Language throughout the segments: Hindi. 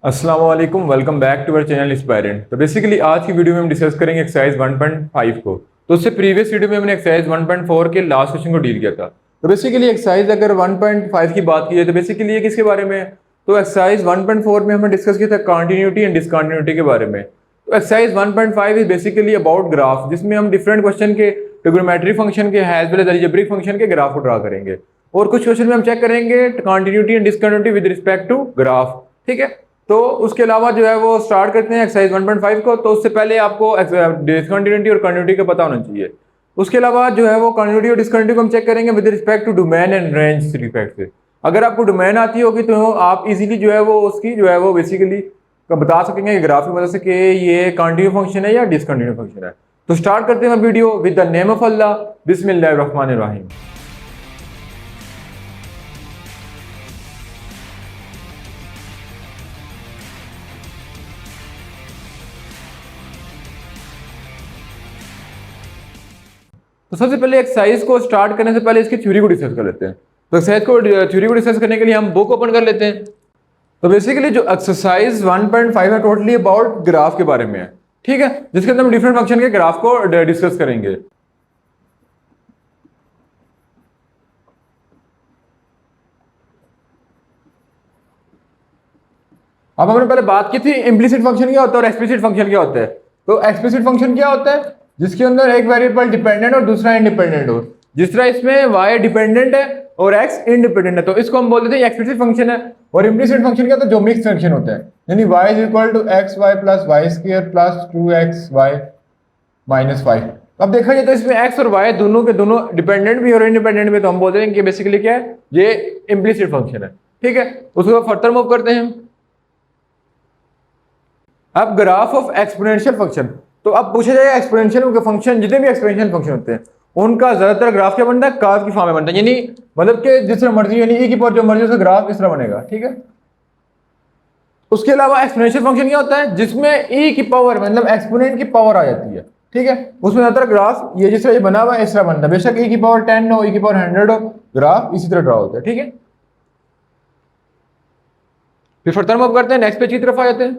अस्सलाम वालेकुम, welcome back to our channel Inspirant. तो बेसिकली आज की वीडियो में हम डिस्कस करेंगे एक्सरसाइज 1.5 को। तो उससे प्रीवियस वीडियो में हमने एक्सरसाइज 1.4 के लास्ट क्वेश्चन को डील किया था। तो बेसिकली एक्सरसाइज अगर 1.5 की बात की जाए तो बेसिकली ये किसके बारे में है? तो एक्सरसाइज 1.4 में हमने डिस्कस किया था कंटिन्यूटी एंड डिसकंटिन्यूटी के बारे में। तो exercise 1.5 is basically about graph, जिसमें हम डिफरेंट क्वेश्चन के ट्रिग्नोमेट्री फंक्शन के as well as algebraic function के ग्राफ को ड्रा करेंगे। और कुछ क्वेश्चन में हम चेक करेंगे continuity and discontinuity with respect to graph. ठीक है, तो उसके अलावा जो है वो स्टार्ट करते हैं एक्सरसाइज 1.5 को। तो उससे पहले आपको डिसकंटिन्यूटी और कंटिन्यूटी का पता होना चाहिए। उसके अलावा जो है वो कंटिन्यूटी और डिसकंटिन्यूटी को हम चेक करेंगे with respect to domain and range respect से। अगर आपको डोमेन आती होगी तो आप इजीली जो है वो उसकी जो है वो बेसिकली बता सकेंगे ग्राफ की मदद से कि ये कंटिन्यू फंक्शन है या डिसकंटिन्यू फंक्शन है। तो स्टार्ट करते हैं video with the name of Allah, बिस्मिल्लाहिर्रहमानिर्रहीम। तो सबसे पहले एक्सरसाइज को स्टार्ट करने से पहले इसकी थ्योरी को डिस्कस कर लेते हैं। तो एक्सरसाइज को थ्योरी को डिस्कस करने के लिए हम बुक ओपन कर लेते हैं। तो बेसिकली जो एक्सरसाइज 1.5 है टोटली अबाउट ग्राफ के बारे में है। ठीक है, जिसके अंदर हम डिफरेंट फंक्शन के ग्राफ को डिस्कस करेंगे। अब हमने पहले बात की थी इम्प्लिसिट फंक्शन क्या होता है और एक्सप्लिसिट फंक्शन क्या होता है। तो एक्सप्लिसिट फंक्शन क्या होता है? जिसके अंदर एक वेरिएबल डिपेंडेंट और दूसरा इंडिपेंडेंट हो। जिस तरह इसमें y डिपेंडेंट है और x इंडिपेंडेंट है, तो इसको हम बोल देते हैं एक्सप्लिसिट फंक्शन है। और इम्प्लिसिट फंक्शन क्या होता है? जो मिक्स फंक्शन होता है, यानी y is equal to xy plus y square plus 2xy minus 5। अब देखा जाए तो इसमें x और y दोनों के दोनों डिपेंडेंट भी और इंडिपेंडेंट भी, तो हम बोलते हैं कि बेसिकली क्या है, ये इम्प्लिसिट फंक्शन है। ठीक है, उसको फर्दर मूव करते हैं। अब ग्राफ ऑफ एक्सपोनेंशियल फंक्शन। तो अब पूछा जाएगा एक्सपोनेंशियल फंक्शन, जितने भी एक्सपोनेंशियल फंक्शन होते हैं उनका ज्यादातर ग्राफ क्या बनता है? कर्व की फॉर्म में बनता है, यानी मतलब कि जिस तरह मर्जी, यानी e की पावर जो मर्जी उसका ग्राफ इस तरह बनेगा। ठीक है, उसके अलावा एक्सपोनेंशियल फंक्शन क्या होता है? जिसमें e की पावर मतलब एक्सपोनेंट की पावर आ जाती है। ठीक है, उसमें ज्यादातर ग्राफ ये जिस तरह ये बना हुआ है इस तरह बनता है। बेशक e की पावर 10 हो, e की पावर 100 हो, ग्राफ इसी तरह ड्रा होता है। ठीक है, फिर फर्दर मूव करते हैं, नेक्स्ट पेज की तरफ आ जाते हैं।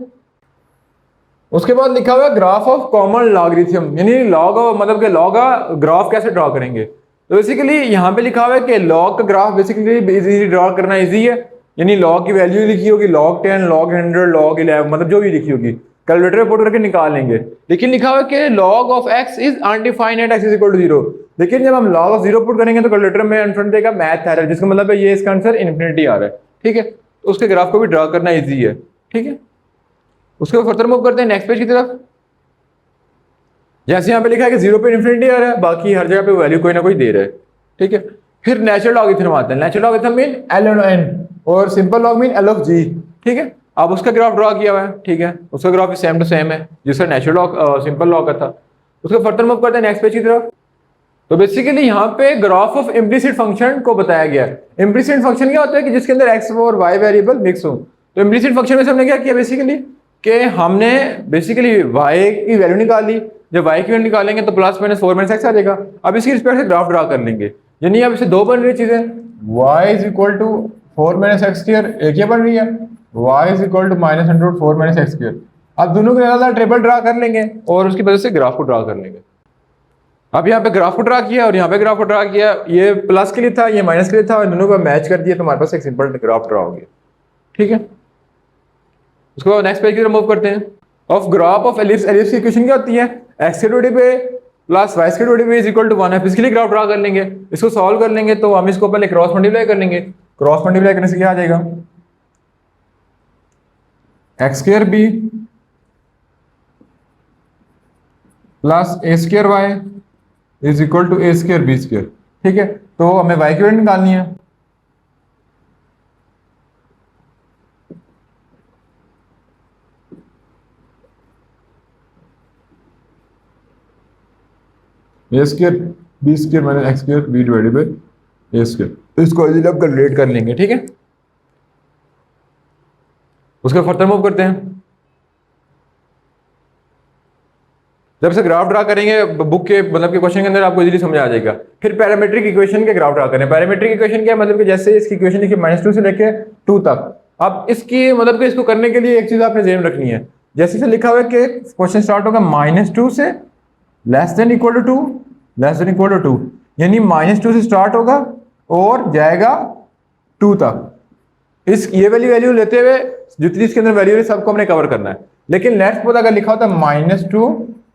उसके बाद लिखा हुआ है ग्राफ ऑफ कॉमन लॉगरिथम, यानी लॉग मतलब कि लॉग का ग्राफ कैसे ड्रॉ करेंगे। तो बेसिकली यहाँ पे लिखा हुआ है कि लॉग का ग्राफ बेसिकली इजीली ड्रॉ करना इजी है, यानी लॉग की वैल्यू लिखी होगी, log 10, log 100, log 11, मतलब जो भी लिखी होगी कैलकुलेटर में पुट करके निकाल लेंगे। लेकिन लिखा हुआ है कि log of x is undefined at x is equal to 0। लेकिन जब हम log ऑफ 0 पुट करेंगे तो कैलकुलेटर में इनफ्रंट देगा मैथ एरर, जिसका मतलब है ये इसका आंसर इन्फिनिटी आ रहा है। ठीक है, तो उसके ग्राफ को भी ड्रॉ करना ईजी है। ठीक है, उसके फर्दर मूव करते हैं नेक्स्ट पेज की तरफ। जैसे यहाँ पे लिखा है कि 0 पे इन्फिनिटी आ रहा है, बाकी हर जगह पे वैल्यू कोई ना कोई दे रहा है। ठीक है, फिर नेचुरल लॉगरिथम आता है। नेचुरल लॉगरिथम मीन ln और simple log mean l of g। ठीक है, अब उसका ग्राफ ड्रॉ किया हुआ है। ठीक है, उसका ग्राफ सेम टू सेम है जिसका नेचुरल लॉग सिंपल लॉग का था। उसका फर्दर मूव करते हैं नेक्स्ट पेज की तरफ। तो बेसिकली यहाँ पे ग्राफ ऑफ इम्प्लिसिट फंक्शन को बताया गया है। इम्प्लिसिट फंक्शन क्या होता है कि जिसके अंदर x और y वेरिएबल मिक्स हो। तो इम्प्लिसिट फंक्शन में हमने क्या किया बेसिकली कि हमने बेसिकली y की वैल्यू निकाली। जब y की वैल्यू निकालेंगे तो प्लस माइनस 4 माइनस x आ जाएगा। अब इसकी रिस्पेक्ट से ग्राफ ड्रा कर लेंगे, यानी अब इसे दो बन रही चीजें, y is equal to 4 minus x square, एक ये बन रही है y is equal to minus 100 4 minus x square. अब दोनों के अलग टेबल ड्रा कर लेंगे और उसकी वजह से ग्राफ को ड्रा कर लेंगे। अब यहाँ पे ग्राफ को ड्रा किया और यहाँ पे ग्राफ को ड्रा किया, ये प्लस के लिए था, ये माइनस के लिए था, और दोनों को मैच कर दिया तो हमारे पास एक सिंपल ग्राफ ड्रा हो गया। ठीक है, उसके बाद नेक्स्ट पेज की तरफ मूव करते हैं। Of graph of ellipse, ellipse की इक्वेशन क्या होती है? एक्स के डेरिवेटिव पे प्लस वाई के डेरिवेटिव इज इक्वल टू 1 है। इसके लिए ग्राफ ड्रा कर लेंगे, इसको सॉल्व कर लेंगे तो हम इसको पहले क्रॉस मल्टीप्लाई कर लेंगे। क्रॉस मल्टीप्लाई करने से क्या आ जाएगा? X square B plus A square Y is equal to A square B square. ठीक है, तो हमें वाई की वैल्यू निकालनी है। A square B square minus x square B divided by A square, तो इसको इजीली अब कैलकुलेट कर लेंगे। ठीक है, उसके फर्दर मूव करते हैं। जब से ग्राफ ड्रा करेंगे बुक के मतलब के क्वेश्चन के अंदर आपको इजीली समझ आ जाएगा। फिर पैरामीट्रिक इक्वेशन के ग्राफ ड्रा करें। पैरामीट्रिक इक्वेशन क्या है? मतलब कि जैसे इसकी इक्वेशन लिखी -2 से लेके 2 तक, अब इसकी मतलब कि इसको करने के लिए एक चीज आपने ध्यान रखनी है, जैसे से लिखा हुआ है कि क्वेश्चन स्टार्ट होगा -2 से less than equal to 2, less than equal to 2, यानी -2 से स्टार्ट होगा और जाएगा 2 तक। इस ये वाली वैल्यू लेते हुए जितनी इसके अंदर वैल्यू है सबको हमने कवर करना है। लेकिन नेक्स्ट पता अगर लिखा होता है -2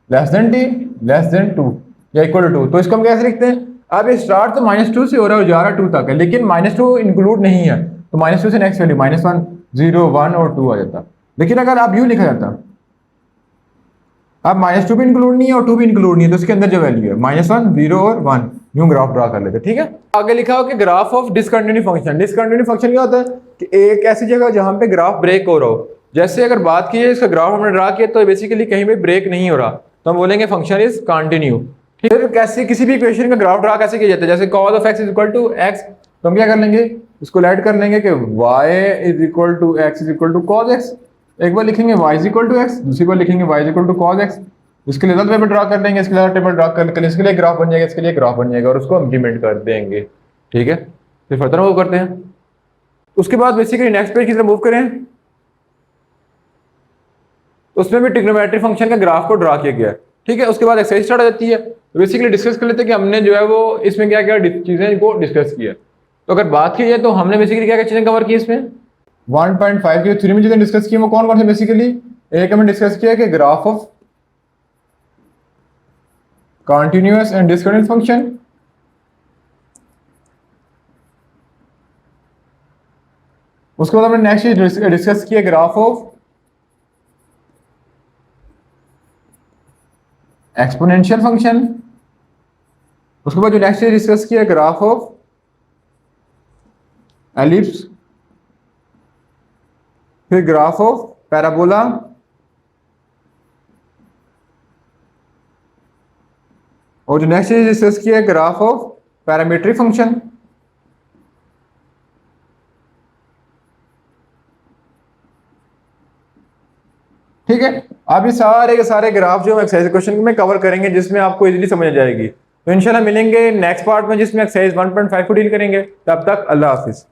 less then T less than 2 या इक्वल टू 2, तो इसको हम कैसे लिखते हैं? अब ये स्टार्ट तो -2 से हो रहा है, जा रहा है 2 तक है, लेकिन -2 इंक्लूड नहीं है, तो -2 से नेक्स्ट वैल्यू -1 0 1 और 2 आ जाता। लेकिन अगर आप यूं लिखा जाता, अब -2 भी इंक्लूड नहीं है और 2 भी इंक्लूड नहीं है, तो इसके अंदर जो वैल्यू है -1 0 और 1, यूं ग्राफ ड्रा कर लेते, ठीक है। आगे लिखा हो कि graph of discontinue function. Discontinue function क्या होता है कि एक ऐसी जगह जहां पे ग्राफ ब्रेक हो रहा हो। जैसे अगर बात की जाए इसका ग्राफ हमने ड्रा किया तो बेसिकली कहीं भी ब्रेक नहीं हो रहा, तो हम बोलेंगे फंक्शन इज कंटिन्यू। फिर कैसे किसी भी इक्वेशन का ग्राफ ड्रा कैसे किया जाता है? जैसे cos of x is equal to x, तो हम क्या कर लेंगे, इसको ऐड कर लेंगे कि y is equal to x is equal to cos x। एक बार लिखेंगे y is equal to x, दूसरी बार लिखेंगे y is equal to cos x। इसके लिए टेबल ड्रा कर लेंगे, इसके लिए टेबल ड्रा कर, इसके लिए ग्राफ बन जाएगा, इसके लिए ग्राफ बन जाएगा और उसको इंप्लीमेंट कर देंगे, ठीक है। फिर फर्दर मूव करते हैं। उसके बाद बेसिकली नेक्स्ट पेज की तरफ मूव करें, उसमें भी ट्रिग्नोमेट्री फंक्शन का ग्राफ को ड्रा किया गया है, ठीक है। उसके बाद एक्सरसाइज स्टार्ट हो जाती है। तो बेसिकली डिस्कस कर लेते हैं कि हमने जो है वो इसमें क्या क्या चीजें को डिस्कस किया। तो अगर बात की जाए तो हमने बेसिकली क्या क्या चीजें कवर की इसमें 1.5 की थ्री में चीजें डिस्कस की, वो कौन कौन से? बेसिकली एक हमने डिस्कस किया कि graph of continuous and discontinuous function, उसके बाद हमने नेक्स्ट डिस्कस किया ग्राफ ऑफ एक्सपोनेंशियल फंक्शन, उसके बाद जो नेक्स्ट डिस्कस किया ग्राफ ऑफ एलिप्स, फिर ग्राफ ऑफ पैराबोला, और जो नेक्स्ट डिस्कस किया ग्राफ ऑफ पैरामीट्रिक फंक्शन। ठीक है, अब ये सारे के सारे ग्राफ जो हम एक्सरसाइज क्वेश्चन में कवर करेंगे, जिसमें आपको इजीली समझ आ जाएगी। तो इंशाल्लाह मिलेंगे नेक्स्ट पार्ट में जिसमें एक्सरसाइज 1.5 को डील करेंगे। तब तक अल्लाह हाफिज।